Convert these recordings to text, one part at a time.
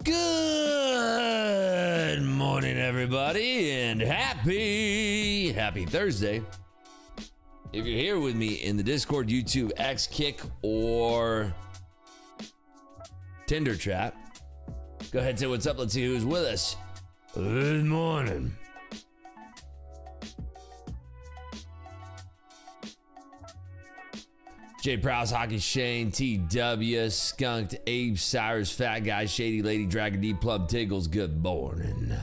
Good morning, everybody, and happy Thursday. If you're here with me in the Discord, YouTube, X, Kick, or Tinder chat, go ahead and say what's up. Let's see who's with us. Good morning. Jay Prowse, Hockey Shane, TW, Skunked, Abe, Cyrus, Fat Guy, Shady Lady, Dragon D, Plum Tiggles, good morning.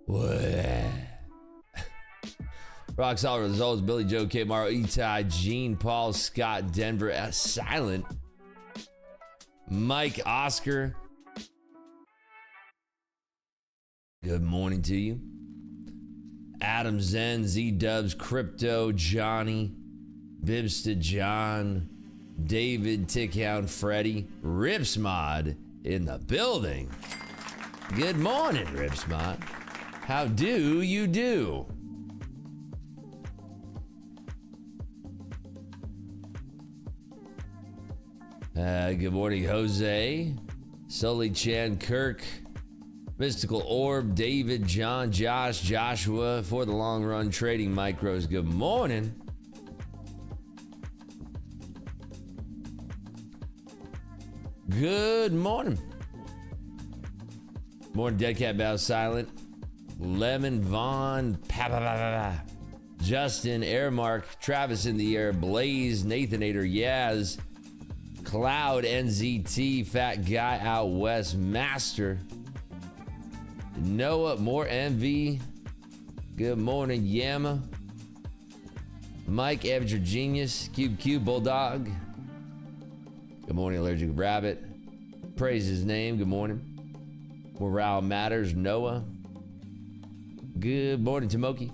What? Rock Solid Results, Billy Joe, K. Morrow, Etai, Gene, Paul, Scott, Denver, Silent, Mike, Oscar. Good morning to you. Adam, Zen, Z-Dubs, Crypto, Johnny, Bibsta, John, David, Tickhound, Freddie, Ripsmod in the building. Good morning, Ripsmod. How do you do? Good morning, Jose, Sully, Chan, Kirk, Mystical Orb, David, John, Josh, Joshua, for the long run trading micros. Good morning. Good morning. Morning, Dead Cat Bow Silent, Lemon, Vaughn, Justin, Airmark, Travis in the air, Blaze, Nathanator, Yaz, Cloud, NZT, Fat Guy Out West, Master, Noah, more MV. Good morning, Yama, Mike, Amateur Genius, Cube, Bulldog. Good morning, Allergic Rabbit. Praise his name. Good morning. Morale Matters, Noah. Good morning, Tomoki.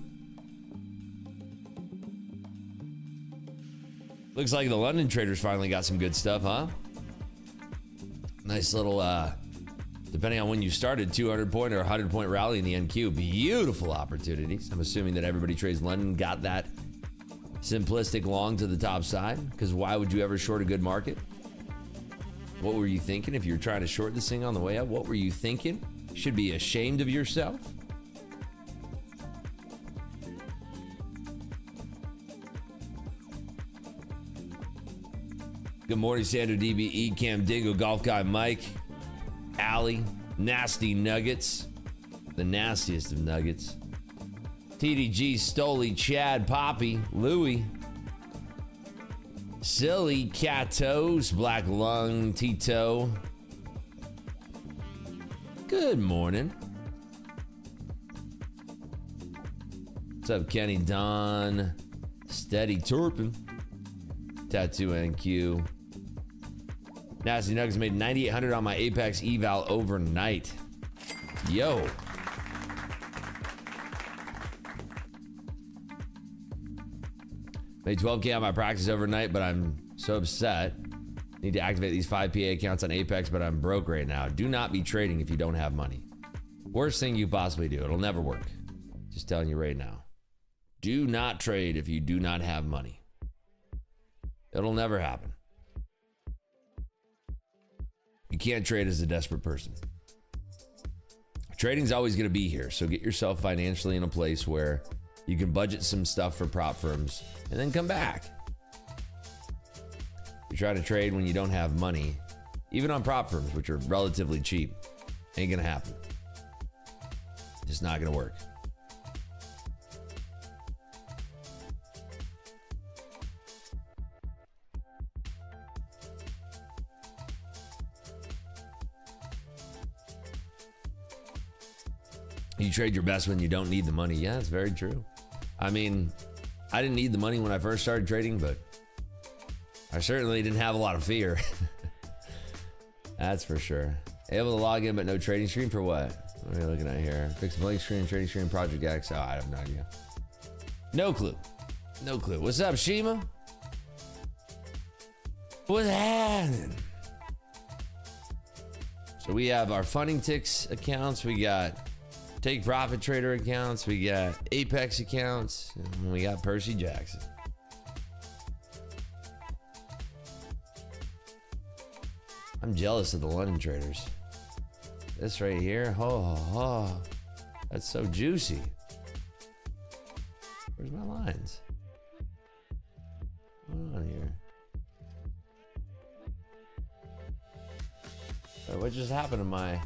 Looks like the London traders finally got some good stuff, huh? Nice little, depending on when you started, 200 point or 100 point rally in the NQ. Beautiful opportunities. I'm assuming that everybody trades London got that simplistic long to the top side, because why would you ever short a good market? What were you thinking if you're trying to short this thing on the way up? What were you thinking? You should be ashamed of yourself. Good morning, Sandra DBE, Cam Dingo, Golf Guy Mike, Allie, Nasty Nuggets, the nastiest of nuggets, TDG, Stoli, Chad, Poppy, Louie, Silly, Catos, Black Lung, Tito. Good morning. What's up, Kenny, Don, Steady Turpin, Tattoo NQ. Nasty Nuggets made 9,800 on my Apex eval overnight. Yo. Made 12K on my practice overnight, but I'm so upset. Need to activate these 5 PA accounts on Apex, but I'm broke right now. Do not be trading if you don't have money. Worst thing you possibly do. It'll never work. Just telling you right now. Do not trade if you do not have money. It'll never happen. You can't trade as a desperate person. Trading's always going to be here, so get yourself financially in a place where you can budget some stuff for prop firms and then come back. You try to trade when you don't have money, even on prop firms, which are relatively cheap, ain't gonna happen. Just not gonna work. You trade your best when you don't need the money. Yeah, it's very true. I mean, I didn't need the money when I first started trading, but I certainly didn't have a lot of fear. That's for sure. Able to log in, but no trading stream for what? What are you looking at here? Fix a blank screen, trading stream, Project X. Oh, I have no idea. No clue. No clue. What's up, Shima? What's happening? So we have our Funding Ticks accounts. We got Take Profit Trader accounts. We got Apex accounts. And we got Percy Jackson. I'm jealous of the London traders. This right here. Oh, that's so juicy. Where's my lines? What's on here? What just happened to my...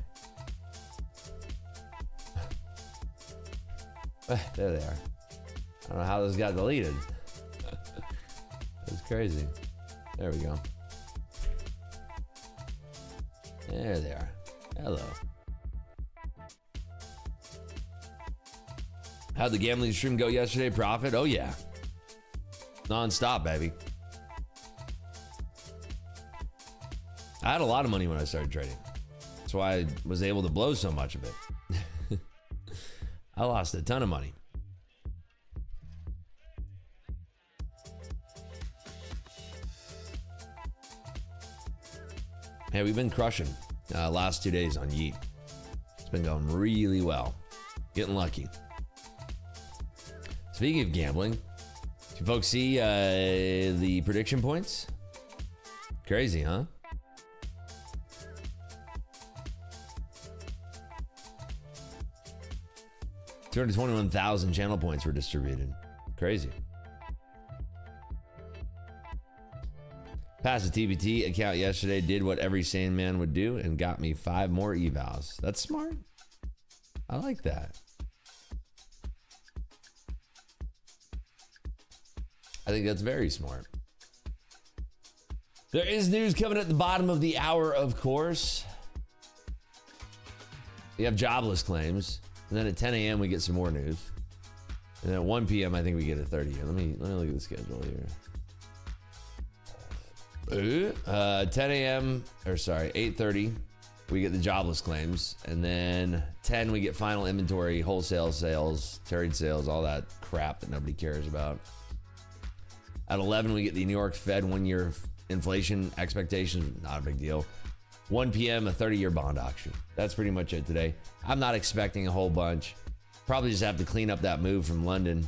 There they are. I don't know how those got deleted. That's crazy. There we go. There they are. Hello. How'd the gambling stream go yesterday? Profit? Oh yeah. Non-stop, baby. I had a lot of money when I started trading. That's why I was able to blow so much of it. I lost a ton of money. Hey, we've been crushing last 2 days on Yeet. It's been going really well. Getting lucky. Speaking of gambling, did you folks see the prediction points? Crazy, huh? $221,000 channel points were distributed. Crazy. Passed the TBT account yesterday, did what every sane man would do, and got me 5 more evals. That's smart. I like that. I think that's very smart. There is news coming at the bottom of the hour, of course. We have jobless claims. And then at 10 a.m. we get some more news. And then at 1 p.m. I think we get a 30 here. Let me look at the schedule here. 10 a.m. or sorry, 8:30 we get the jobless claims. And then 10 we get final inventory, wholesale sales, trade sales, all that crap that nobody cares about. At 11 we get the New York Fed 1-year inflation expectations, not a big deal. 1 p.m. a 30-year bond auction. That's pretty much it today. I'm not expecting a whole bunch. Probably just have to clean up that move from London.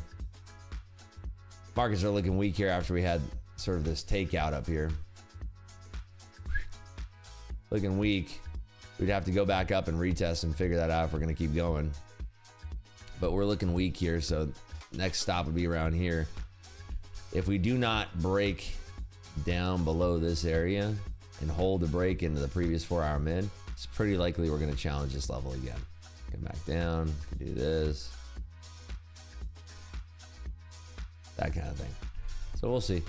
Markets are looking weak here after we had sort of this takeout up here. Looking weak. We'd have to go back up and retest and figure that out if we're going to keep going. But we're looking weak here, so next stop would be around here. If we do not break down below this area and hold the break into the previous 4-hour mid, it's pretty likely we're going to challenge this level again. Come back down, can do this, that kind of thing. So we'll see.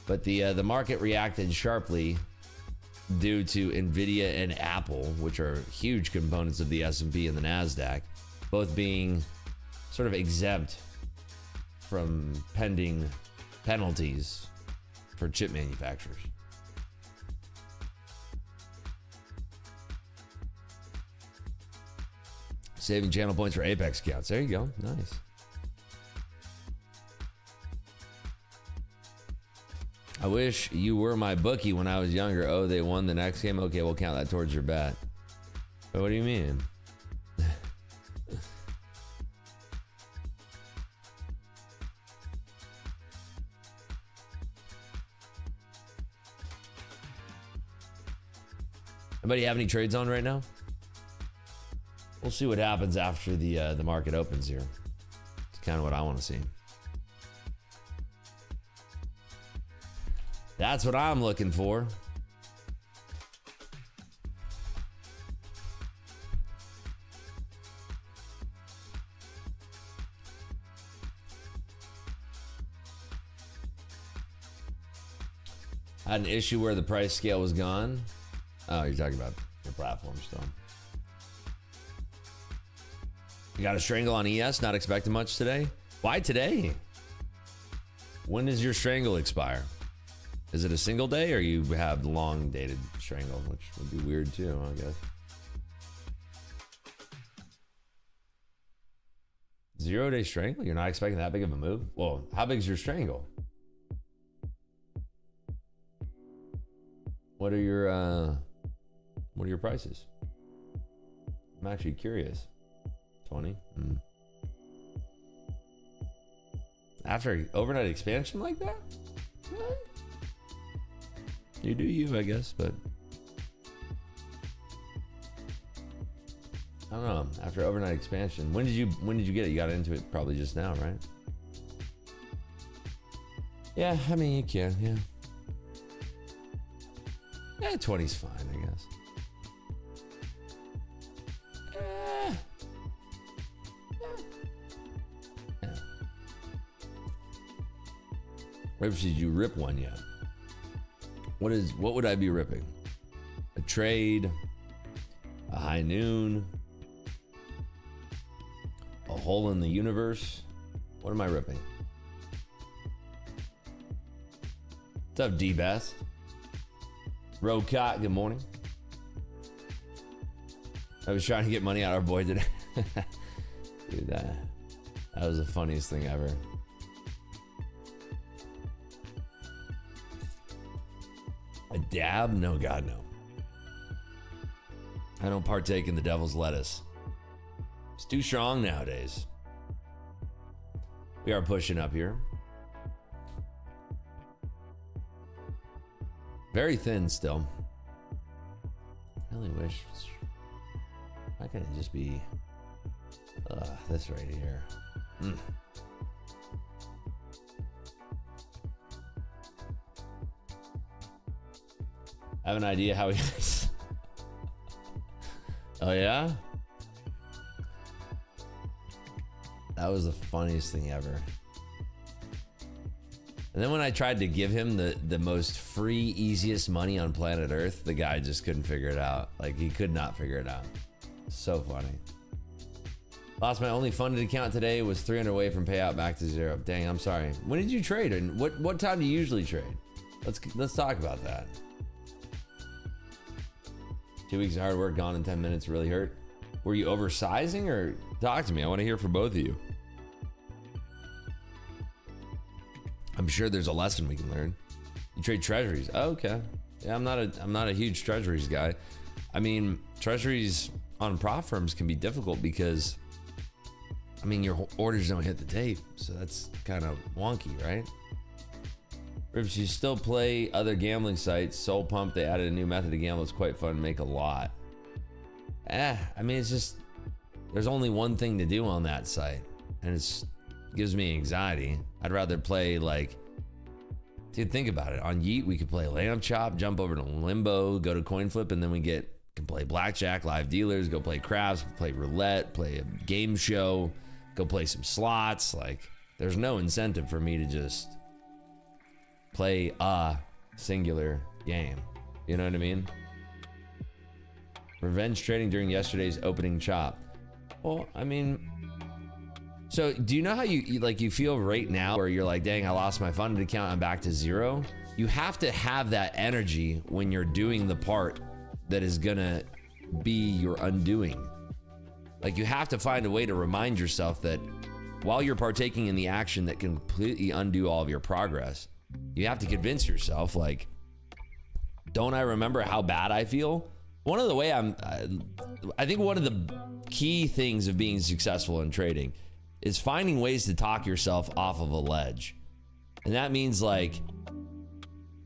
But the market reacted sharply due to Nvidia and Apple, which are huge components of the S&P and the Nasdaq, both being sort of exempt from pending penalties for chip manufacturers. Saving channel points for Apex accounts. There you go. Nice. I wish you were my bookie when I was younger. Oh, they won the next game? Okay, we'll count that towards your bet. But what do you mean? Anybody have any trades on right now? We'll see what happens after the market opens here. It's kind of what I want to see. That's what I'm looking for. I had an issue where the price scale was gone. Oh, you're talking about your platform still. You got a strangle on ES, not expecting much today. Why today? When does your strangle expire? Is it a single day or you have long dated strangle, which would be weird too, I guess. 0-day strangle? You're not expecting that big of a move? Well, how big is your strangle? What are your prices? I'm actually curious. 20. After overnight expansion like that? You do you, I guess, but I don't know. After overnight expansion, when did you get it? You got into it probably just now, right? Yeah, I mean, you can, yeah. Yeah, 20's fine, I guess. Yeah. Rip, did you rip one yet? What would I be ripping? A trade, a high noon, a hole in the universe. What am I ripping? What's up, D-Bass? Rocott, good morning. I was trying to get money out of our boy today. Dude, that was the funniest thing ever. A dab? No, God, no. I don't partake in the devil's lettuce. It's too strong nowadays. We are pushing up here. Very thin still. I really wish. Why can't it just be this right here? I have an idea how he is. Oh yeah? That was the funniest thing ever. And then when I tried to give him the most free, easiest money on planet Earth, the guy just couldn't figure it out. Like, he could not figure it out. So funny. Lost my only funded account today, was 300 away from payout back to 0. Dang, I'm sorry. When did you trade? And what time do you usually trade? Let's talk about that. 2 weeks of hard work gone in 10 minutes really hurt. Were you oversizing, or talk to me? I want to hear from both of you. I'm sure there's a lesson we can learn. You trade treasuries. Oh, okay. Yeah, I'm not a huge treasuries guy. I mean, treasuries on prop firms can be difficult because, I mean, your orders don't hit the tape, so that's kind of wonky, right? Rips, you still play other gambling sites. Soul Pump, they added a new method to gamble. It's quite fun to make a lot. I mean, it's just, there's only one thing to do on that site, and it gives me anxiety. I'd rather play, like, dude, think about it. On Yeet, we could play Lamb Chop, jump over to Limbo, go to Coin Flip, and then we can play Blackjack, Live Dealers, go play Craps, play Roulette, play a game show, go play some slots. Like, there's no incentive for me to just play a singular game. You know what I mean? Revenge trading during yesterday's opening chop. Well, I mean, so do you know how you feel right now where you're like, dang, I lost my funded account, I'm back to 0? You have to have that energy when you're doing the part that is gonna be your undoing. Like, you have to find a way to remind yourself that while you're partaking in the action that can completely undo all of your progress, you have to convince yourself, like, don't I remember how bad I feel? One of the way I think one of the key things of being successful in trading is finding ways to talk yourself off of a ledge. And that means, like,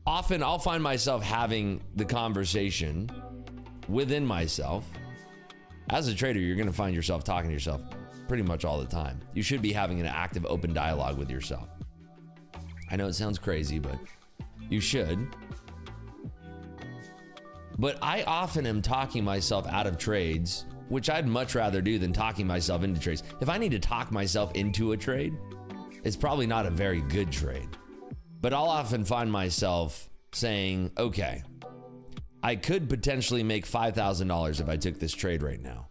often I'll find myself having the conversation within myself. As a trader, you're gonna find yourself talking to yourself pretty much all the time. You should be having an active, open dialogue with yourself. I know it sounds crazy, but you should. But I often am talking myself out of trades, which I'd much rather do than talking myself into trades. If I need to talk myself into a trade, it's probably not a very good trade. But I'll often find myself saying, okay, I could potentially make $5,000 if I took this trade right now,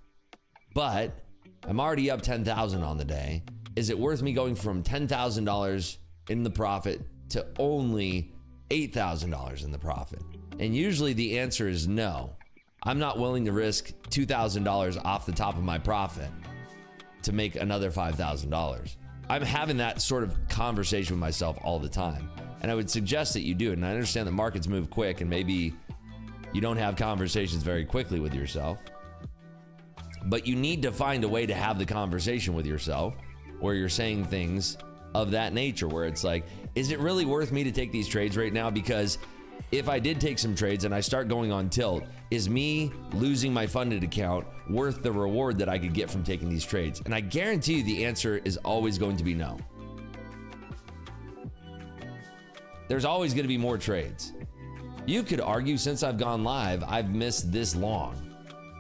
but I'm already up 10,000 on the day. Is it worth me going from $10,000 in the profit to only $8,000 in the profit? And usually the answer is no. I'm not willing to risk $2,000 off the top of my profit to make another $5,000. I'm having that sort of conversation with myself all the time. And I would suggest that you do it. And I understand that markets move quick and maybe you don't have conversations very quickly with yourself, but you need to find a way to have the conversation with yourself where you're saying things of that nature, where it's like, is it really worth me to take these trades right now? Because if I did take some trades and I start going on tilt, is me losing my funded account worth the reward that I could get from taking these trades? And I guarantee you the answer is always going to be no. There's always going to be more trades. You could argue since I've gone live, I've missed this long.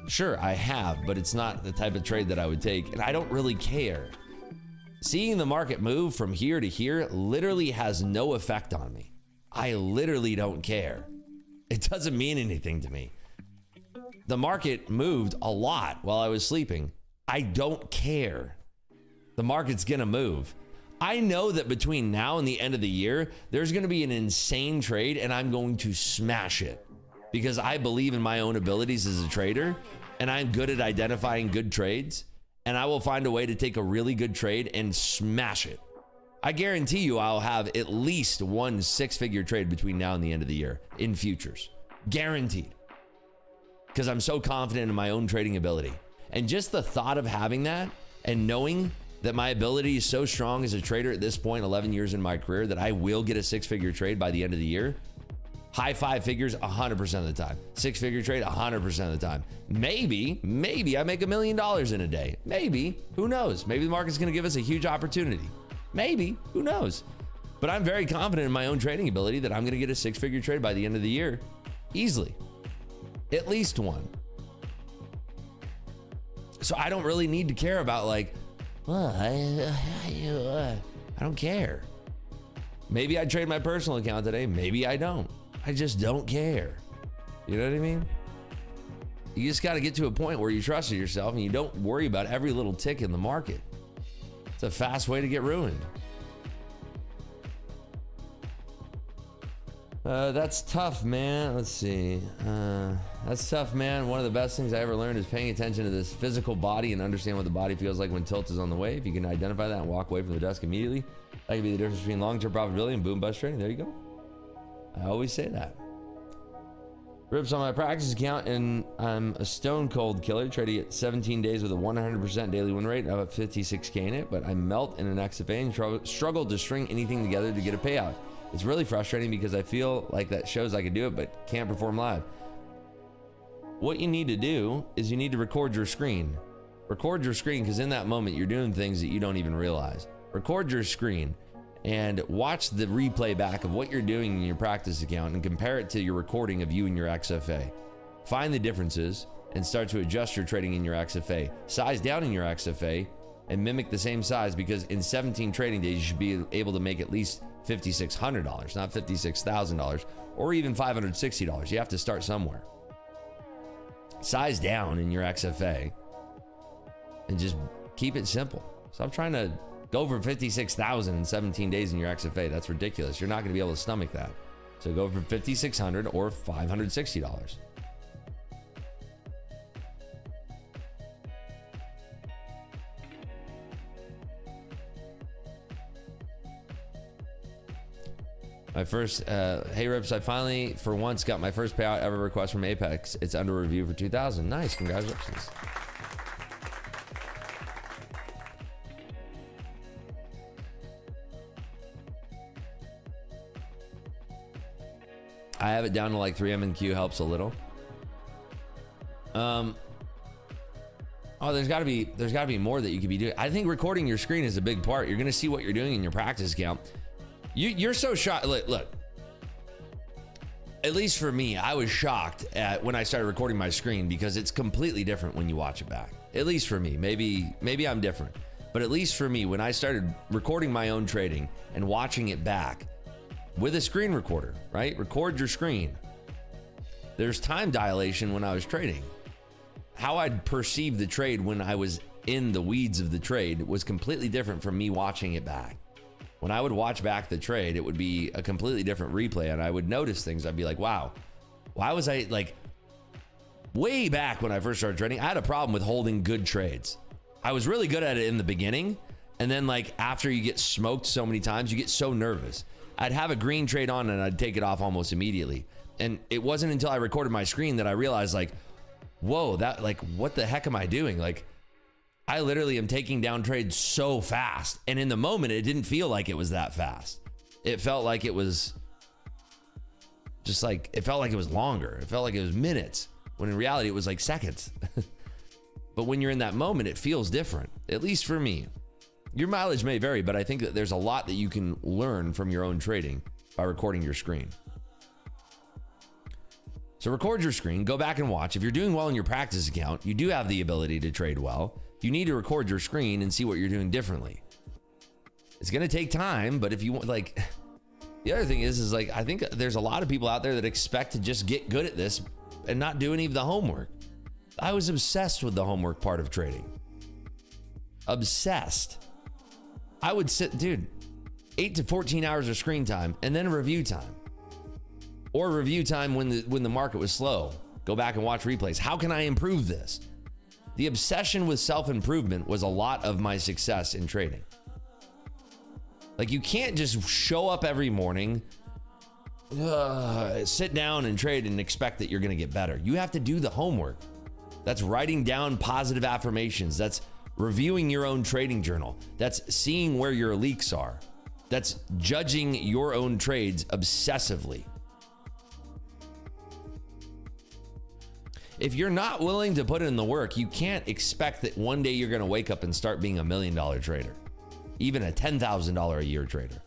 Sure, I have, but it's not the type of trade that I would take, and I don't really care. Seeing the market move from here to here literally has no effect on me. I literally don't care. It doesn't mean anything to me. The market moved a lot while I was sleeping. I don't care. The market's gonna move. I know that between now and the end of the year, there's gonna be an insane trade and I'm going to smash it because I believe in my own abilities as a trader and I'm good at identifying good trades, and I will find a way to take a really good trade and smash it. I guarantee you I'll have at least one six-figure trade between now and the end of the year in futures. Guaranteed. Because I'm so confident in my own trading ability. And just the thought of having that and knowing that my ability is so strong as a trader at this point, 11 years in my career, that I will get a six-figure trade by the end of the year. High five figures 100% of the time. Six-figure trade 100% of the time. Maybe I make $1 million in a day. Maybe, who knows? Maybe the market's gonna give us a huge opportunity. Maybe, who knows? But I'm very confident in my own trading ability that I'm gonna get a six-figure trade by the end of the year, easily. At least one. So I don't really need to care about like, well, I don't care. Maybe I trade my personal account today, maybe I don't. I just don't care. You know what I mean? You just gotta get to a point where you trust yourself and you don't worry about every little tick in the market. It's a fast way to get ruined. That's tough, man. Let's see. That's tough, man. One of the best things I ever learned is paying attention to this physical body and understand what the body feels like when tilt is on the way. If you can identify that and walk away from the desk immediately, that could be the difference between long-term profitability and boom bust trading. There you go. I always say that. Rips on my practice account, and I'm a stone cold killer, trading at 17 days with a 100% daily win rate. I have a 56K in it, but I melt in an XFA and struggle to string anything together to get a payout. It's really frustrating because I feel like that shows I can do it, but can't perform live. What you need to do is you need to record your screen. Record your screen, because in that moment, you're doing things that you don't even realize. Record your screen and watch the replay back of what you're doing in your practice account and compare it to your recording of you and your XFA. Find the differences and start to adjust your trading in your XFA. Size down in your XFA and mimic the same size, because in 17 trading days, you should be able to make at least $5,600, not $56,000 or even $560. You have to start somewhere. Size down in your XFA and just keep it simple. Stop trying to go for 56,000 in 17 days in your XFA. That's ridiculous. You're not going to be able to stomach that. So go for 5,600 or $560. My first, hey Rips, I finally, for once, got my first payout ever request from Apex. It's under review for 2,000. Nice, congratulations. I have it down to like 3 MNQ, helps a little. Oh, there's gotta be more that you could be doing. I think recording your screen is a big part. You're gonna see what you're doing in your practice account. You're so shocked. Look, at least for me, I was shocked at when I started recording my screen, because it's completely different when you watch it back. At least for me, maybe I'm different, but at least for me, when I started recording my own trading and watching it back with a screen recorder, right? Record your screen. There's time dilation when I was trading. How I'd perceive the trade when I was in the weeds of the trade was completely different from me watching it back. When I would watch back the trade, it would be a completely different replay, and I would notice things. I'd be like, wow, why was I, like, way back when I first started trading, I had a problem with holding good trades. I was really good at it in the beginning, and then like after you get smoked so many times, you get so nervous. I'd have a green trade on and I'd take it off almost immediately. And it wasn't until I recorded my screen that I realized, like, whoa, that, like, what the heck am I doing? Like, I literally am taking down trades so fast. And in the moment, it didn't feel like it was that fast. It felt like it was Just like, it felt like it was longer. It felt like it was minutes, when in reality it was like seconds. But when you're in that moment, it feels different, at least for me. Your mileage may vary, but I think that there's a lot that you can learn from your own trading by recording your screen. So record your screen, go back and watch. If you're doing well in your practice account, you do have the ability to trade well. You need to record your screen and see what you're doing differently. It's going to take time, but if you want, like, the other thing is like, I think there's a lot of people out there that expect to just get good at this and not do any of the homework. I was obsessed with the homework part of trading. Obsessed. I would sit, dude, 8 to 14 hours of screen time and then review time. Or review time when the market was slow. Go back and watch replays. How can I improve this? The obsession with self-improvement was a lot of my success in trading. Like, you can't just show up every morning, sit down and trade and expect that you're going to get better. You have to do the homework. That's writing down positive affirmations. That's reviewing your own trading journal. That's seeing where your leaks are. That's judging your own trades obsessively. If you're not willing to put in the work, you can't expect that one day you're going to wake up and start being $1 million trader, even a $10,000 a year trader.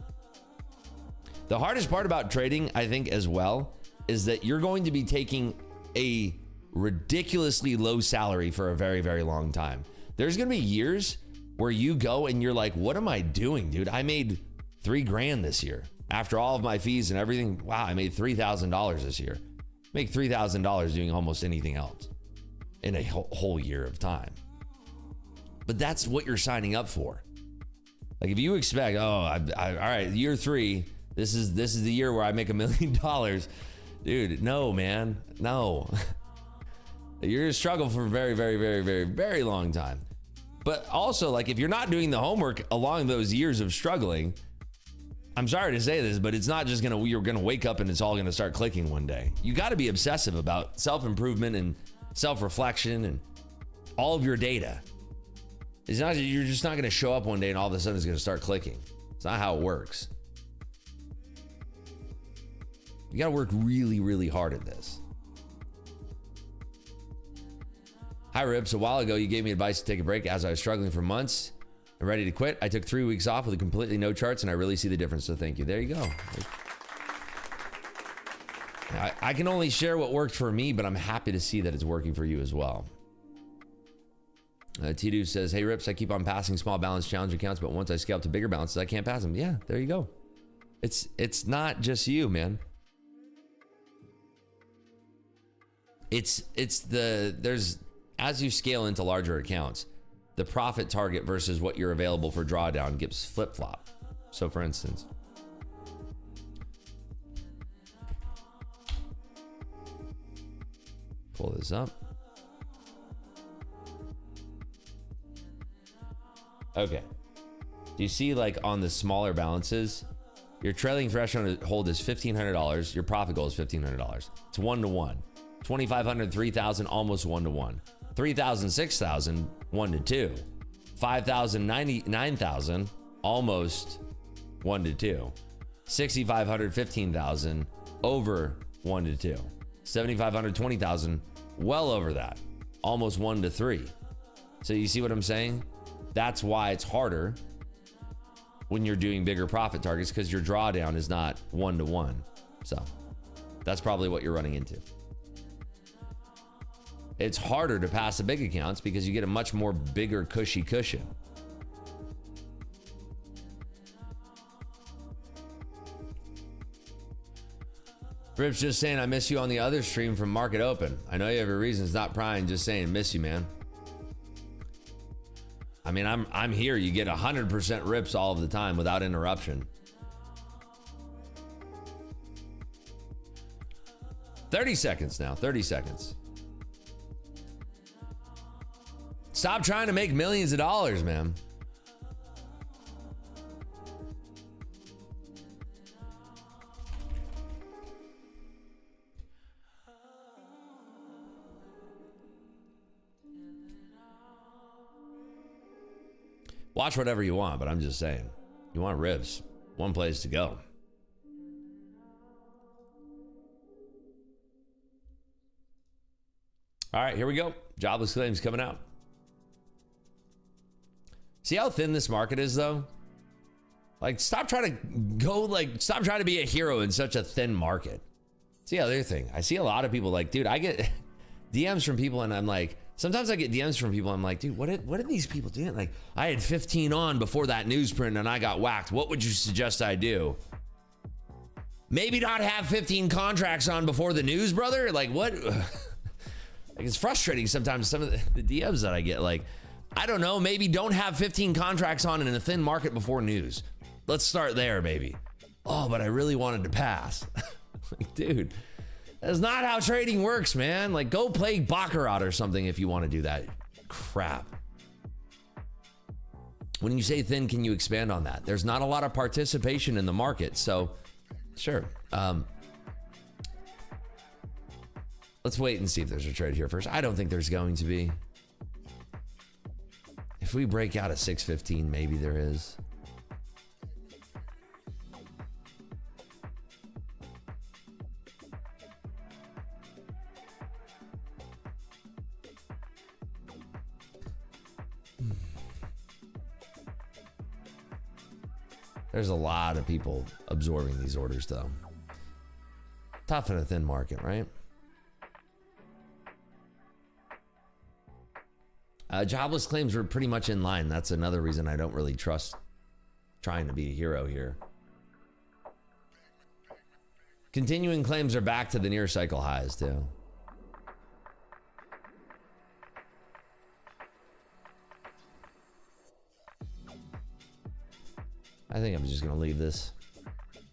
The hardest part about trading, I think, as well, is that you're going to be taking a ridiculously low salary for a very, very long time. There's going to be years where you go and you're like, what am I doing, dude? I made $3 grand this year. After all of my fees and everything, wow, I made $3,000 this year. Make $3,000 doing almost anything else in a whole year of time. But that's what you're signing up for. Like, if you expect, all right, year 3, this is the year where I make $1 million, dude. No, man, no. You're gonna struggle for a very, very, very, very, very long time. But also, like, if you're not doing the homework along those years of struggling, I'm sorry to say this, but it's not just you're gonna wake up and it's all gonna start clicking one day. You gotta be obsessive about self-improvement and self-reflection and all of your data. It's not, you're just not gonna show up one day and all of a sudden it's gonna start clicking. It's not how it works. You gotta work really, really hard at this. Hi, Rips. A while ago, you gave me advice to take a break as I was struggling for months and ready to quit. I took 3 weeks off with completely no charts, and I really see the difference, so thank you. There you go. I can only share what worked for me, but I'm happy to see that it's working for you as well. Tidu says, hey, Rips, I keep on passing small balance challenge accounts, but once I scale up to bigger balances, I can't pass them. Yeah, there you go. It's not just you, man. As you scale into larger accounts, the profit target versus what you're available for drawdown gets flip-flop. So for instance, pull this up. Okay. Do you see, like, on the smaller balances, your trailing threshold hold is $1,500. Your profit goal is $1,500. It's 1-to-1. 2,500, 3,000, almost 1-to-1. 3,000, 6,000, 1-to-2. 5,000, 9,000, almost 1-to-2. 6,500, 15,000, over 1-to-2. 7,500, 20,000, well over that, almost 1-to-3. So you see what I'm saying? That's why it's harder when you're doing bigger profit targets, because your drawdown is not 1-to-1. So that's probably what you're running into. It's harder to pass the big accounts because you get a much more bigger cushy cushion. Rip's just saying, I miss you on the other stream from Market Open. I know you have your reasons, not prying, just saying, miss you, man. I mean, I'm here. You get 100% rips all of the time without interruption. 30 seconds now, 30 seconds. Stop trying to make millions of dollars, man. Watch whatever you want, but I'm just saying, you want ribs, one place to go. All right, here we go. Jobless claims coming out. See how thin this market is, though? Like, stop trying to be a hero in such a thin market. It's the other thing. I see a lot of people like, dude, I get DMs from people and I'm like, sometimes I get DMs from people. I'm like, dude, what are these people doing? Like, I had 15 on before that newsprint and I got whacked. What would you suggest I do? Maybe not have 15 contracts on before the news, brother. Like, what? Like, it's frustrating sometimes, some of the DMs that I get. Like, I don't know, maybe don't have 15 contracts on in a thin market before news. Let's start there, maybe. Oh, but I really wanted to pass. Like, dude, that's not how trading works, man. Like, go play Baccarat or something if you want to do that crap. When you say thin, can you expand on that? There's not a lot of participation in the market, so sure. Let's wait and see if there's a trade here first. I don't think there's going to be. If we break out at 615, maybe there is. There's a lot of people absorbing these orders, though. Tough in a thin market, right? Jobless claims were pretty much in line. That's another reason I don't really trust trying to be a hero here. Continuing claims are back to the near cycle highs, too. I think I'm just going to leave this.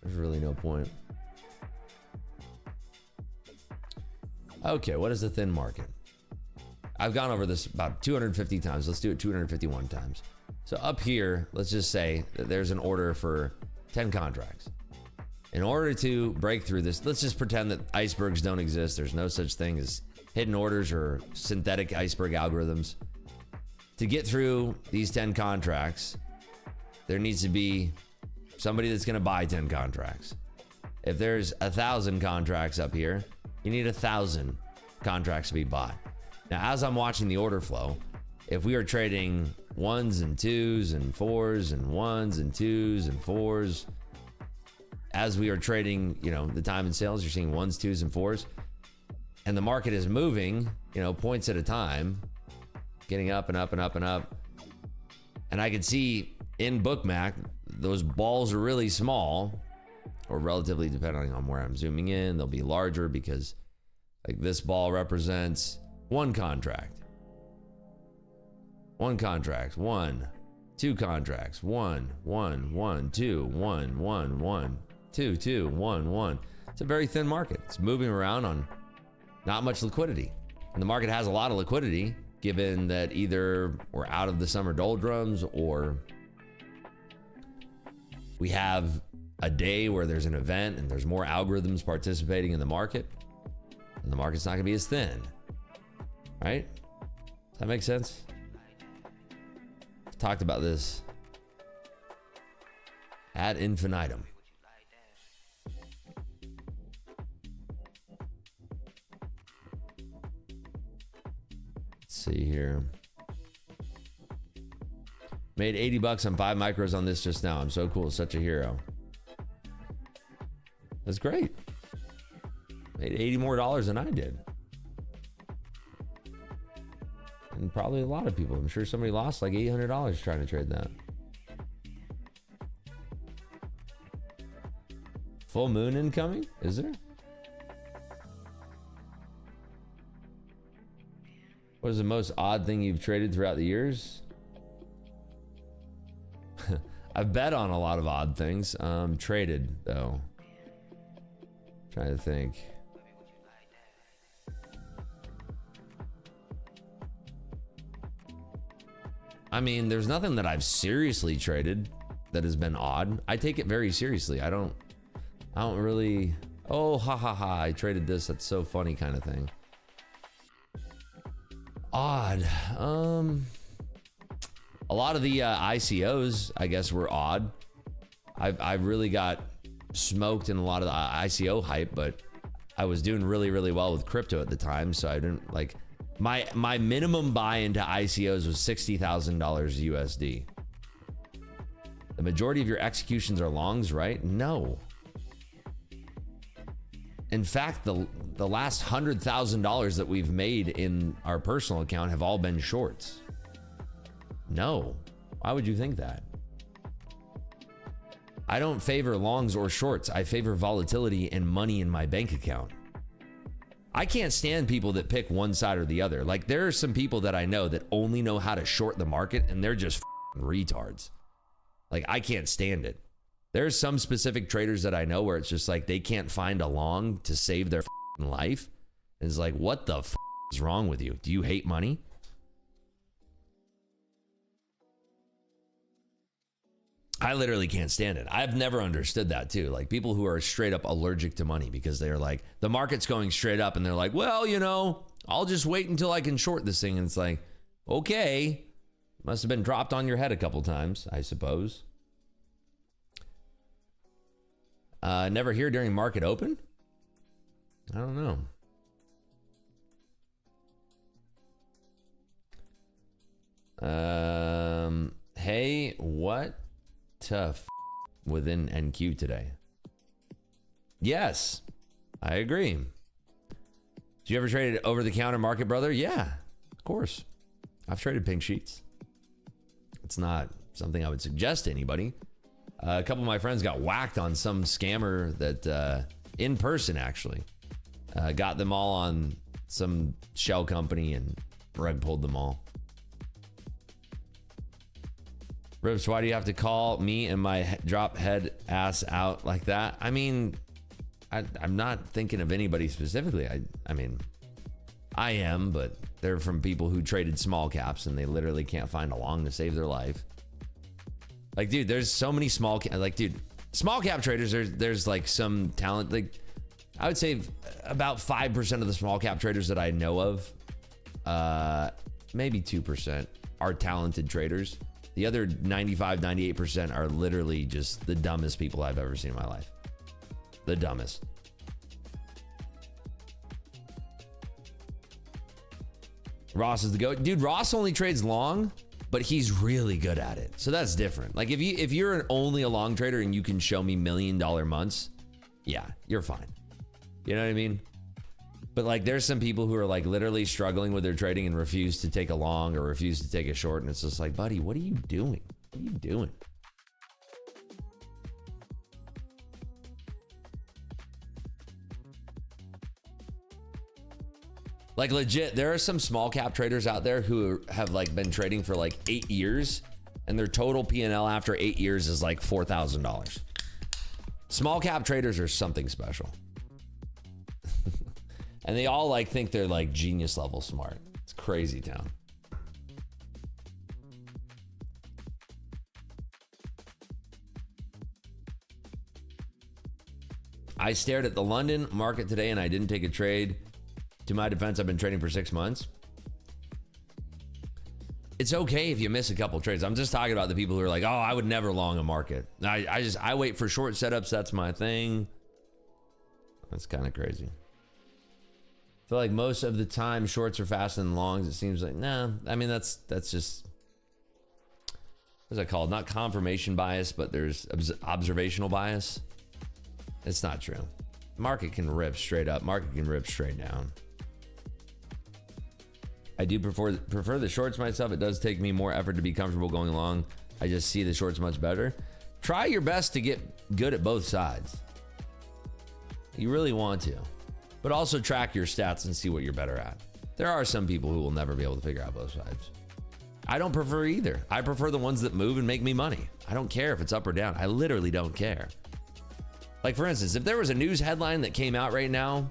There's really no point. Okay, what is the thin market? I've gone over this about 250 times. Let's do it 251 times. So up here, let's just say that there's an order for 10 contracts. In order to break through this, let's just pretend that icebergs don't exist. There's no such thing as hidden orders or synthetic iceberg algorithms. To get through these 10 contracts, there needs to be somebody that's going to buy 10 contracts. If there's 1,000 contracts up here, you need 1,000 contracts to be bought. Now, as I'm watching the order flow, if we are trading ones and twos and fours and ones and twos and fours, as we are trading, you know, the time and sales, you're seeing ones, twos, and fours, and the market is moving, you know, points at a time, getting up and up and up and up. And I can see in Bookmap, those balls are really small, or relatively, depending on where I'm zooming in, they'll be larger because like this ball represents one contract. One contract, one, two contracts, one, one, one, two, one, one, one, two, two, one, one. It's a very thin market. It's moving around on not much liquidity. And the market has a lot of liquidity, given that either we're out of the summer doldrums or we have a day where there's an event and there's more algorithms participating in the market, and the market's not gonna be as thin, right? Does that make sense? I've talked about this ad infinitum. Let's see here. Made 80 bucks on 5 micros on this just now. I'm so cool. Such a hero. That's great. Made 80 more dollars than I did. And probably a lot of people. I'm sure somebody lost like $800 trying to trade that. Full moon incoming? Is there? What is the most odd thing you've traded throughout the years? I've bet on a lot of odd things. Traded though. Trying to think. I mean, there's nothing that I've seriously traded that has been odd. I take it very seriously. I don't really, oh, ha ha ha, I traded this, that's so funny kind of thing. Odd. A lot of the ICOs, I guess, were odd. I really got smoked in a lot of the ICO hype, but I was doing really, really well with crypto at the time, so I didn't like, My minimum buy into ICOs was $60,000 USD. The majority of your executions are longs, right? No. In fact, the last $100,000 that we've made in our personal account have all been shorts. No. Why would you think that? I don't favor longs or shorts. I favor volatility and money in my bank account. I can't stand people that pick one side or the other. Like, there are some people that I know that only know how to short the market, and they're just retards. Like, I can't stand it. There's some specific traders that I know where it's just like they can't find a long to save their life. And it's like, what the is wrong with you? Do you hate money? I literally can't stand it. I've never understood that too. Like, people who are straight up allergic to money because they're like, the market's going straight up and they're like, well, you know, I'll just wait until I can short this thing. And it's like, okay, must have been dropped on your head a couple times, I suppose. Never here during market open? I don't know. Hey, what tough within NQ today? Yes, I agree. Did you ever trade over the counter market, brother? Yeah, of course. I've traded pink sheets. It's not something I would suggest to anybody. A couple of my friends got whacked on some scammer that in person actually got them all on some shell company and rug pulled them all. Ribs, why do you have to call me and my drop head ass out like that? I mean, I'm not thinking of anybody specifically. I mean, I am, but they're from people who traded small caps and they literally can't find a long to save their life. Like, dude, there's so many small cap traders. There's like some talent. Like, I would say about 5% of the small cap traders that I know of, maybe 2% are talented traders. The other 95, 98% are literally just the dumbest people I've ever seen in my life. The dumbest. Ross is the GOAT. Dude, Ross only trades long, but he's really good at it. So that's different. Like, if you're only a long trader and you can show me $1 million months, yeah, you're fine. You know what I mean? But like, there's some people who are like literally struggling with their trading and refuse to take a long or refuse to take a short. And it's just like, buddy, what are you doing? What are you doing? Like, legit, there are some small cap traders out there who have like been trading for like 8 years and their total P&L after 8 years is like $4,000. Small cap traders are something special. And they all like think they're like genius level smart. It's crazy town. I stared at the London market today and I didn't take a trade. To my defense, I've been trading for 6 months. It's okay if you miss a couple trades. I'm just talking about the people who are like, oh, I would never long a market. I wait for short setups. That's my thing. That's kind of crazy. I feel like most of the time shorts are faster than longs. It seems like, nah, I mean, that's just, what's that called? Not confirmation bias, but there's observational bias. It's not true. Market can rip straight up. Market can rip straight down. I do prefer the shorts myself. It does take me more effort to be comfortable going long. I just see the shorts much better. Try your best to get good at both sides. You really want to. But also track your stats and see what you're better at. There are some people who will never be able to figure out both sides. I don't prefer either. I prefer the ones that move and make me money. I don't care if it's up or down. I literally don't care. Like, for instance, if there was a news headline that came out right now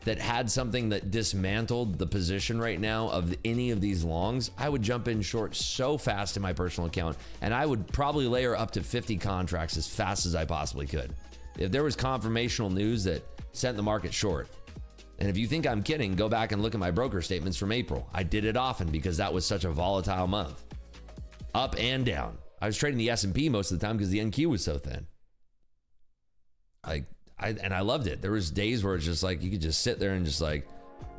that had something that dismantled the position right now of any of these longs, I would jump in short so fast in my personal account, and I would probably layer up to 50 contracts as fast as I possibly could. If there was confirmational news that sent the market short. And if you think I'm kidding, go back and look at my broker statements from April. I did it often because that was such a volatile month. Up and down. I was trading the S&P most of the time because the NQ was so thin. I loved it. There was days where it's just like you could just sit there and just like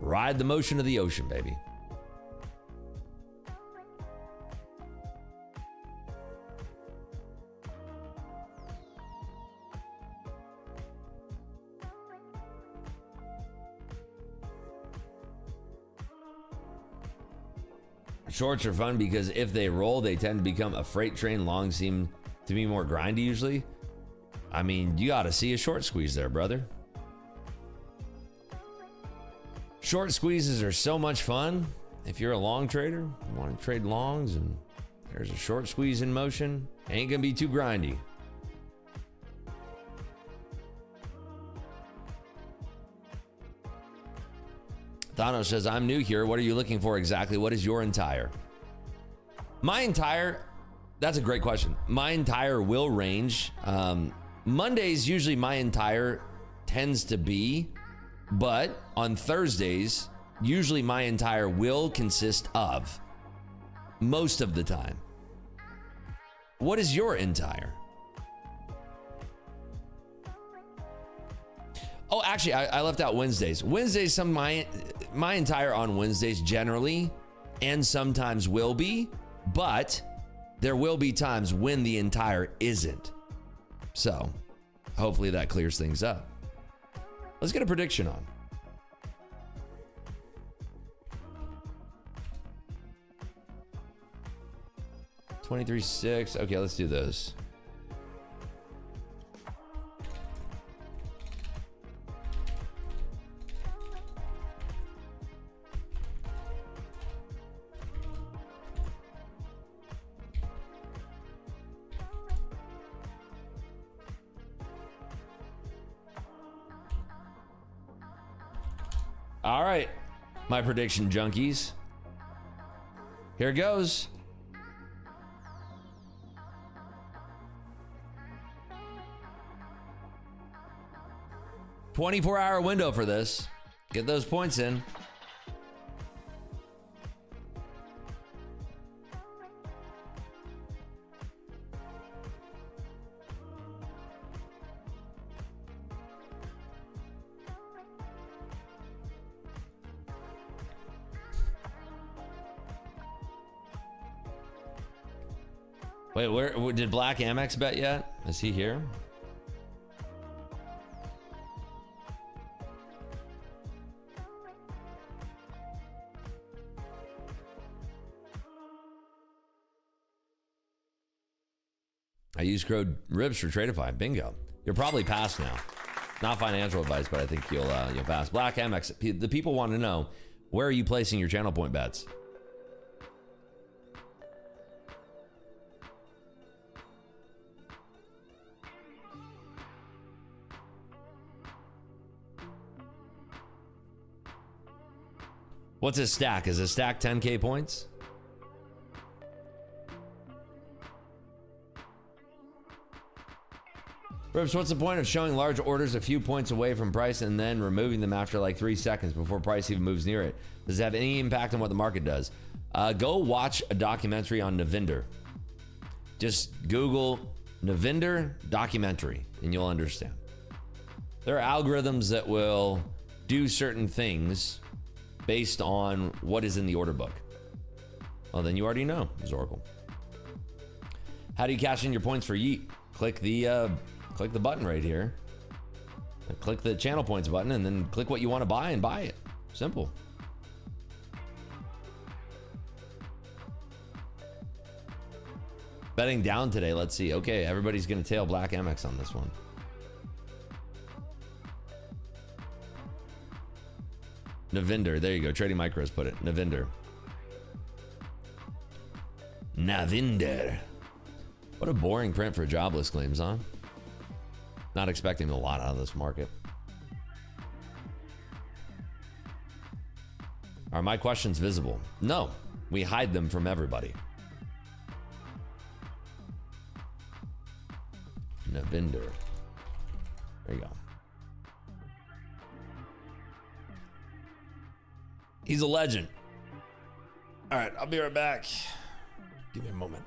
ride the motion of the ocean, baby. Shorts are fun because if they roll, they tend to become a freight train. Longs seem to be more grindy usually. I mean, you got to see a short squeeze there, brother. Short squeezes are so much fun. If you're a long trader, you want to trade longs and there's a short squeeze in motion, ain't gonna be too grindy. Thanos says, I'm new here. What are you looking for exactly? What is your entire? My entire, that's a great question. My entire will range. Mondays, usually my entire tends to be, but on Thursdays, usually my entire will consist of most of the time. What is your entire? Oh, actually, I left out Wednesdays. Wednesdays, my entire on Wednesdays generally, and sometimes will be, but there will be times when the entire isn't. So hopefully that clears things up. Let's get a prediction on. $23.6. Okay, let's do those. All right, my prediction junkies. Here goes. "24-hour window for this. Get those points in." Wait, where did Black Amex bet yet? Is he here? I use code RIBS for Tradeify. Bingo. You're probably past now. Not financial advice, but I think you'll pass. Black Amex. The people want to know, where are you placing your channel point bets? What's a stack? Is a stack 10K points? Rips, what's the point of showing large orders a few points away from price and then removing them after like 3 seconds before price even moves near it? Does it have any impact on what the market does? Go watch a documentary on Navinder. Just Google Navinder documentary and you'll understand. There are algorithms that will do certain things based on what is in the order book. Well, then you already know, Zoracle. How do you cash in your points for Yeet? Click the button right here. Click the channel points button and then click what you want to buy and buy it. Simple. Betting down today. Let's see. Okay, everybody's going to tail Black Amex on this one. Navinder. There you go. Trading Micros put it. Navinder. Navinder. What a boring print for jobless claims, huh? Not expecting a lot out of this market. Are my questions visible? No, we hide them from everybody. Navinder. There you go. He's a legend. All right, I'll be right back. Give me a moment.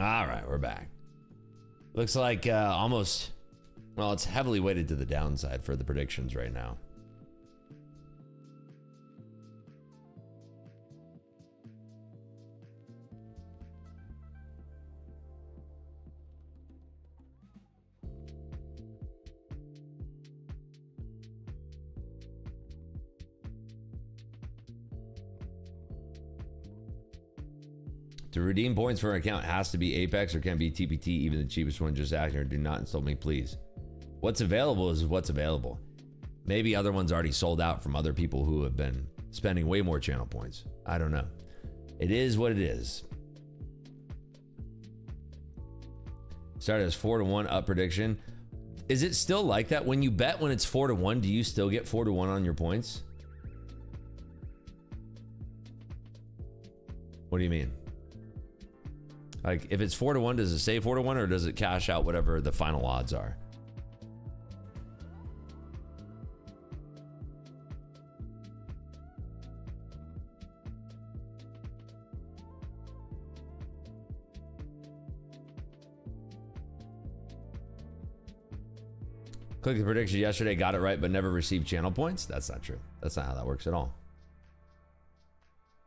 All right, we're back. Looks like almost, well, it's heavily weighted to the downside for the predictions right now. To redeem points for an account has to be Apex or can be TPT, even the cheapest one. Just act or do not insult me, please. What's available is what's available. Maybe other ones already sold out from other people who have been spending way more channel points. I don't know. It is what it is. Started as 4-1 up prediction. Is it still like that? When you bet when it's 4-1, do you still get 4-1 on your points? What do you mean? Like, if it's 4-1, does it say 4-1 or does it cash out whatever the final odds are? Click the prediction yesterday, got it right, but never received channel points. That's not true. That's not how that works at all.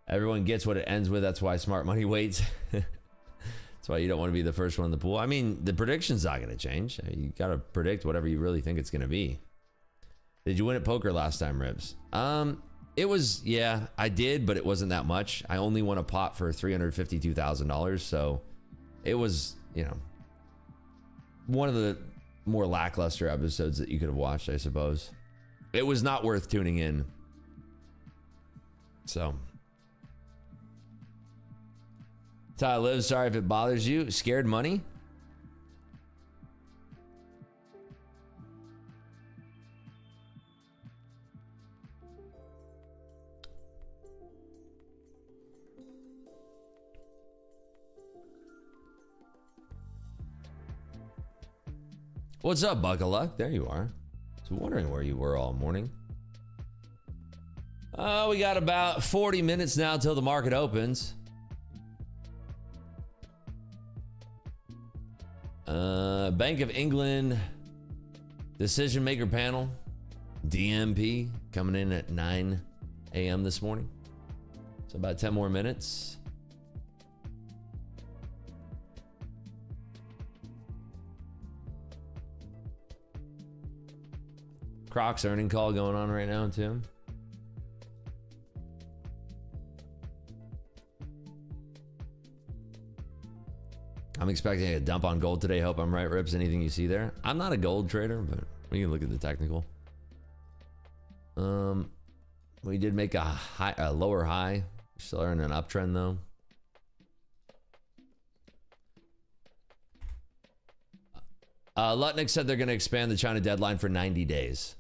Everyone gets what it ends with. That's why smart money waits. That's why you don't want to be the first one in the pool. I mean, the prediction's not going to change. You got to predict whatever you really think it's going to be. Did you win at poker last time, Ribs? It was, yeah, I did, but it wasn't that much. I only won a pot for $352,000. So it was, you know, one of the more lackluster episodes that you could have watched, I suppose. It was not worth tuning in. So. That's how I live. Sorry if it bothers you. Scared money? What's up, Buckle Luck? There you are. I was wondering where you were all morning. We got about 40 minutes now till the market opens. Bank of England decision maker panel, DMP, coming in at 9 a.m. this morning. So about 10 more minutes. Grock's earning call going on right now too. I'm expecting a dump on gold today. Hope I'm right, Rips. Anything you see there? I'm not a gold trader, but we can look at the technical. We did make a lower high. Still are in an uptrend though. Lutnick said they're going to expand the China deadline for 90 days.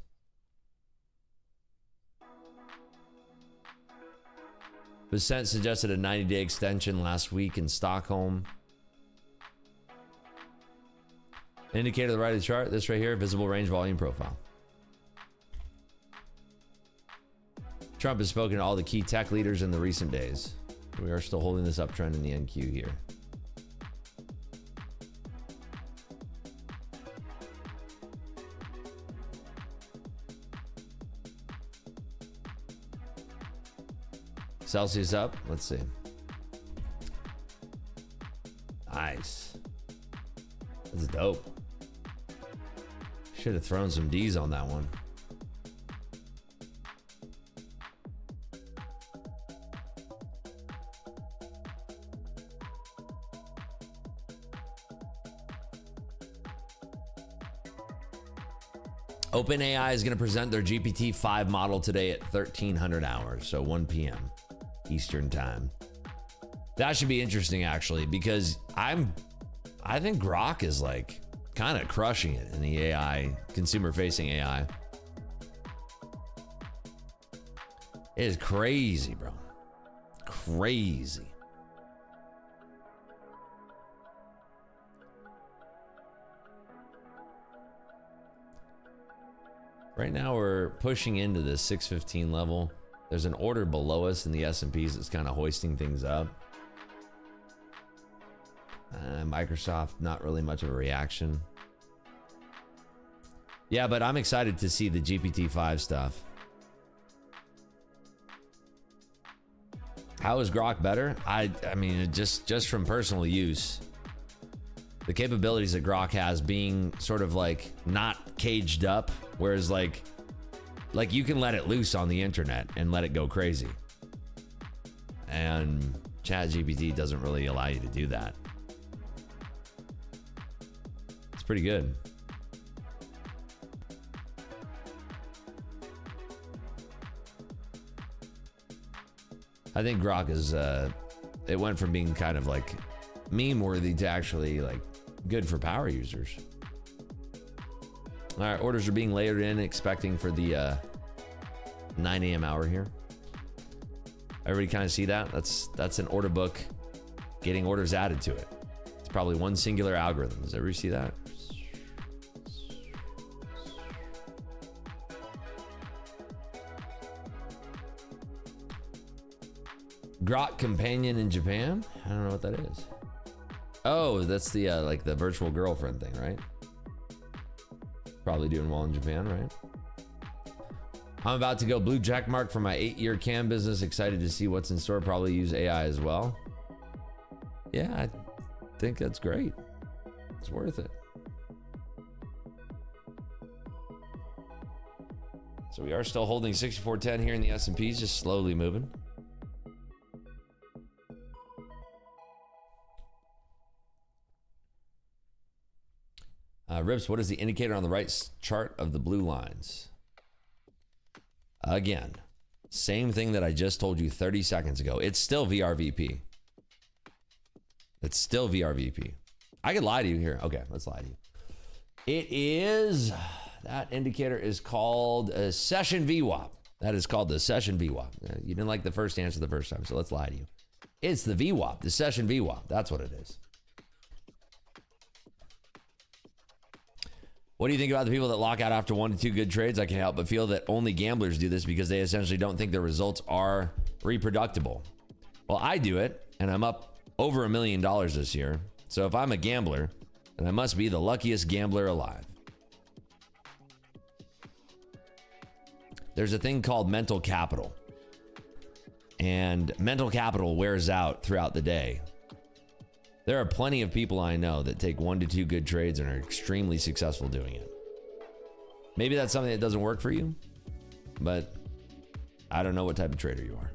Bissett suggested a 90-day extension last week in Stockholm. Indicator to the right of the chart, this right here, visible range volume profile. Trump has spoken to all the key tech leaders in the recent days. We are still holding this uptrend in the NQ here. Celsius up, let's see. Nice. That's dope. Should have thrown some D's on that one. OpenAI is going to present their GPT-5 model today at 1300 hours, so 1 p.m. Eastern time. That should be interesting actually, because I think Grock is like kind of crushing it in the AI, consumer facing AI. It is crazy, bro. Crazy. Right now we're pushing into the 615 level. There's an order below us in the S&Ps that's kind of hoisting things up. Microsoft, not really much of a reaction. Yeah, but I'm excited to see the GPT-5 stuff. How is Grock better? I mean, just from personal use. The capabilities that Grock has being sort of like not caged up, whereas like you can let it loose on the internet and let it go crazy. And ChatGPT doesn't really allow you to do that. It's pretty good. I think Grock is, it went from being kind of like meme worthy to actually like good for power users. All right, orders are being layered in, expecting for the 9 a.m. hour here. Everybody kind of see that? That's an order book getting orders added to it. It's probably one singular algorithm. Does everybody see that? Grock companion in Japan? I don't know what that is. Oh, that's the like the virtual girlfriend thing, right? Probably doing well in Japan, right? I'm about to go blue jack mark for my 8-year cam business. Excited to see what's in store. Probably use AI as well. Yeah, I think that's great. It's worth it. So we are still holding 6410 here in the S&Ps, just slowly moving. Rips, what is the indicator on the right chart of the blue lines? Again, same thing that I just told you 30 seconds ago. It's still VRVP. It's still VRVP. I could lie to you here. Okay, let's lie to you. It is, that indicator is called a session VWAP. That is called the session VWAP. You didn't like the first answer the first time, so let's lie to you. It's the VWAP, the session VWAP. That's what it is. What do you think about the people that lock out after 1 to 2 good trades? I can't help but feel that only gamblers do this because they essentially don't think their results are reproducible. Well, I do it, and I'm up over $1 million this year. So if I'm a gambler, then I must be the luckiest gambler alive. There's a thing called mental capital. And mental capital wears out throughout the day. There are plenty of people I know that take 1 to 2 good trades and are extremely successful doing it. Maybe that's something that doesn't work for you, but I don't know what type of trader you are.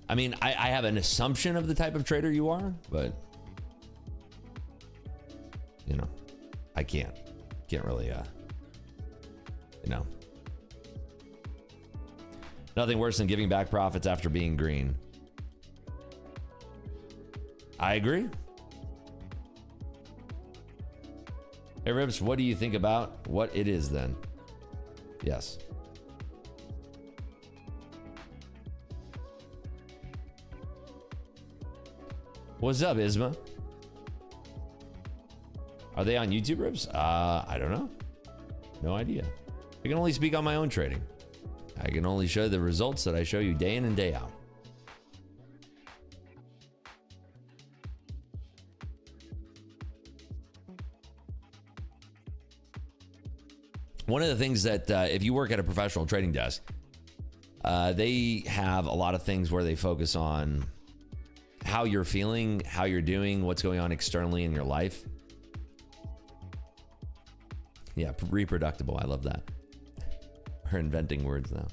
I mean, I have an assumption of the type of trader you are, but you know, I can't really, you know. Nothing worse than giving back profits after being green. I agree. Hey, Rips, what do you think about what it is then? Yes. What's up, Isma? Are they on YouTube, Rips? I don't know. No idea. I can only speak on my own trading. I can only show the results that I show you day in and day out. One of the things that if you work at a professional trading desk, they have a lot of things where they focus on how you're feeling, how you're doing, what's going on externally in your life. Yeah, reproducible. I love that. We're inventing words now.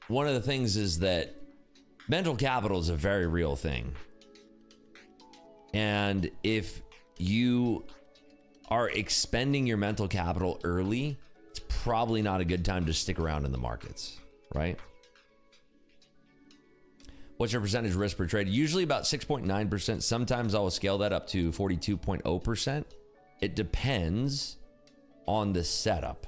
One of the things is that mental capital is a very real thing. And if you are expending your mental capital early, it's probably not a good time to stick around in the markets, right? What's your percentage risk per trade? Usually about 6.9%. Sometimes I will scale that up to 42.0%. It depends on the setup.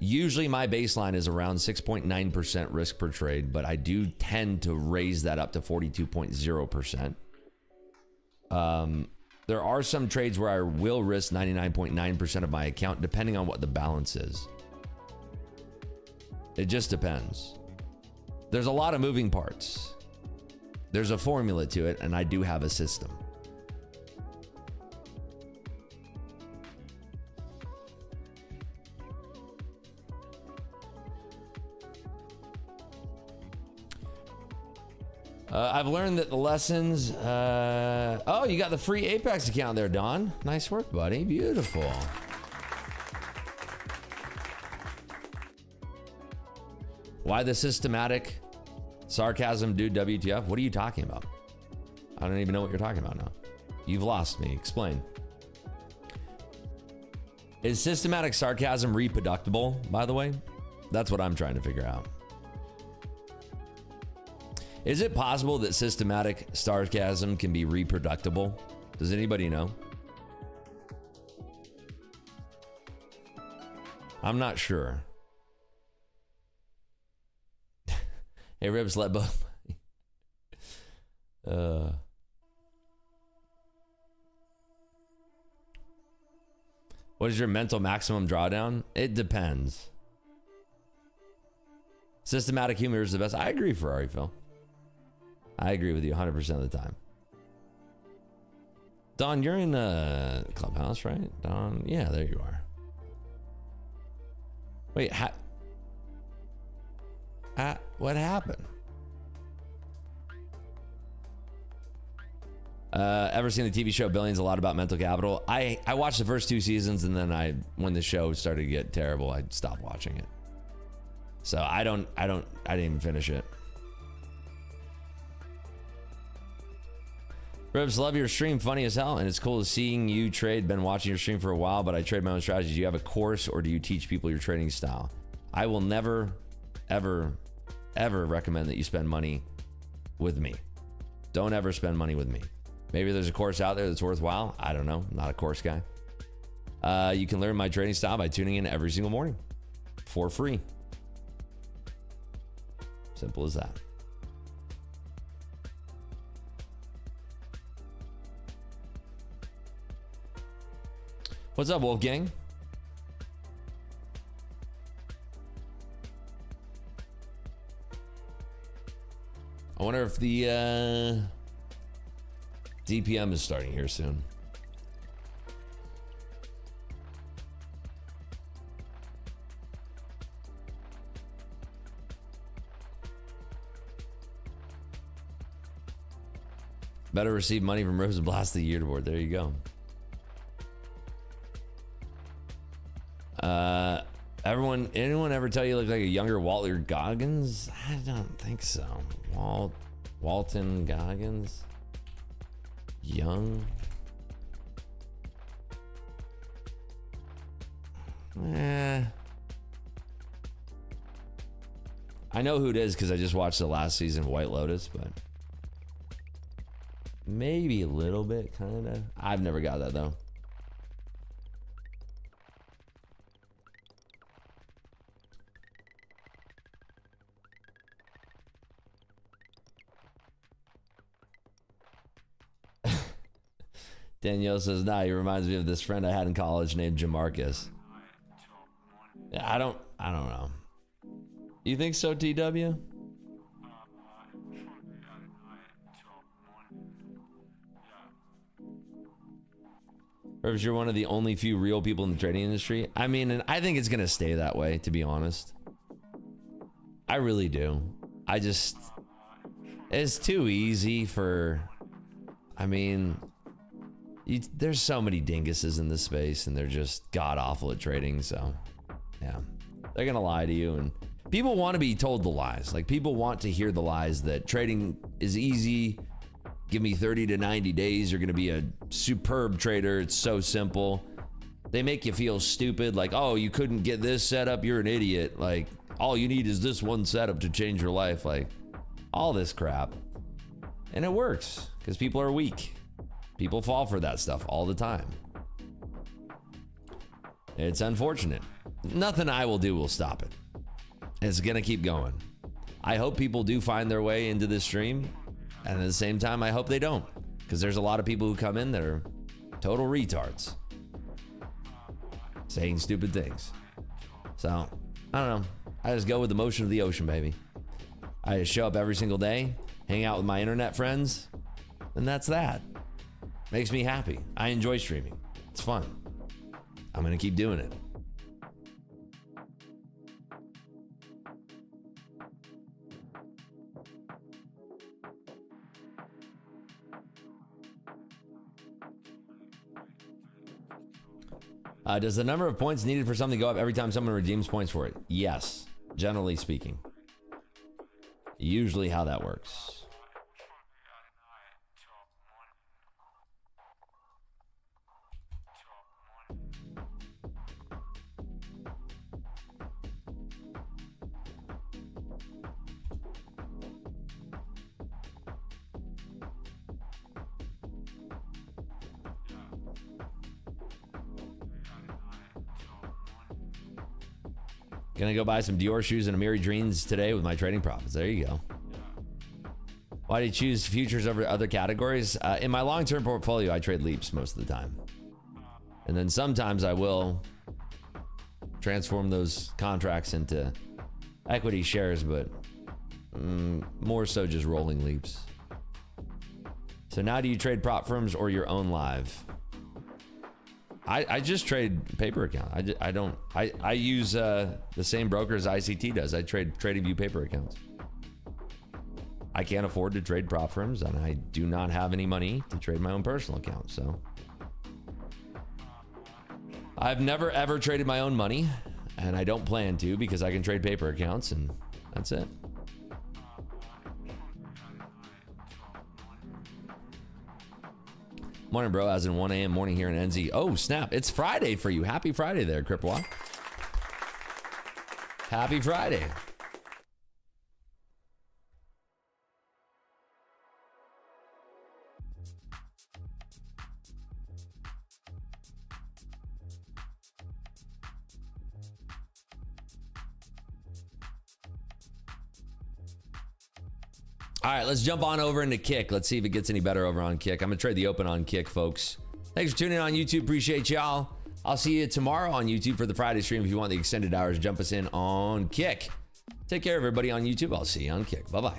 Usually my baseline is around 6.9% risk per trade, but I do tend to raise that up to 42.0%. There are some trades where I will risk 99.9% of my account, depending on what the balance is. It just depends. There's a lot of moving parts. There's a formula to it, and I do have a system. I've learned that the lessons... oh, you got the free Apex account there, Don. Nice work, buddy. Beautiful. Why the systematic sarcasm, dude, WTF? What are you talking about? I don't even know what you're talking about now. You've lost me. Explain. Is systematic sarcasm reproducible, by the way? That's what I'm trying to figure out. Is it possible that systematic sarcasm can be reproducible? Does anybody know? I'm not sure. Hey, Ribs, let both. What is your mental maximum drawdown? It depends. Systematic humor is the best. I agree, Ferrari Phil. I agree with you 100% of the time. Don, you're in Clubhouse, right? Don, yeah, there you are. Wait, what happened? Ever seen the TV show Billions? A lot about mental capital. I watched the first 2 seasons, and then when the show started to get terrible, I stopped watching it. So I didn't even finish it. Ribs, love your stream, funny as hell, and it's cool seeing you trade. Been watching your stream for a while, but I trade my own strategies. Do you have a course, or do you teach people your trading style? I will never, ever, ever recommend that you spend money with me. Don't ever spend money with me. Maybe there's a course out there that's worthwhile. I don't know. I'm not a course guy. You can learn my trading style by tuning in every single morning for free. Simple as that. What's up, Wolfgang? I wonder if the DPM is starting here soon. Better receive money from Rose and Blast the yearboard. There you go. Anyone ever tell you look like a younger Walter Goggins? I don't think so. Walton Goggins? Young? I know who it is because I just watched the last season of White Lotus, but maybe a little bit, kind of. I've never got that though. Danielle says, nah, he reminds me of this friend I had in college named Jamarcus. Yeah, I don't know. You think so, TW? Rivers, you're one of the only few real people in the trading industry. I mean, and I think it's gonna stay that way, to be honest. I really do. It's too easy for, I mean, there's so many dinguses in this space and they're just god awful at trading. So yeah, they're gonna lie to you, and people want to be told the lies. Like, people want to hear the lies that trading is easy. Give me 30 to 90 days. You're gonna be a superb trader. It's so simple. They make you feel stupid. Like, oh, you couldn't get this setup. You're an idiot. Like, all you need is this one setup to change your life. Like, all this crap. And it works because people are weak. People fall for that stuff all the time. It's unfortunate. nothing I will do will stop it. It's going to keep going. I hope people do find their way into this stream. And at the same time, I hope they don't. Because there's a lot of people who come in that are total retards. Saying stupid things. So, I don't know. I just go with the motion of the ocean, baby. I just show up every single day, hang out with my internet friends, and that's that. Makes me happy. I enjoy streaming. It's fun. I'm going to keep doing it. Does the number of points needed for something go up every time someone redeems points for it? Yes, generally speaking. Usually how that works. Gonna go buy some Dior shoes and Amiri jeans today with my trading profits. There you go. Why do you choose futures over other categories? In my long-term portfolio, I trade leaps most of the time. And then sometimes I will transform those contracts into equity shares, but more so just rolling leaps. So now do you trade prop firms or your own live? I just trade paper account. I use the same broker as ICT does. I trade TradingView paper accounts. I can't afford to trade prop firms, and I do not have any money to trade my own personal account. So I've never ever traded my own money, and I don't plan to because I can trade paper accounts, and that's it. Morning, bro. As in 1 a.m. morning here in NZ. Oh, snap. It's Friday for you. Happy Friday there, Cripwa. Happy Friday. All right, let's jump on over into Kick. Let's see if it gets any better over on Kick. I'm going to trade the open on Kick, folks. Thanks for tuning in on YouTube. Appreciate y'all. I'll see you tomorrow on YouTube for the Friday stream. If you want the extended hours, jump us in on Kick. Take care, everybody on YouTube. I'll see you on Kick. Bye-bye.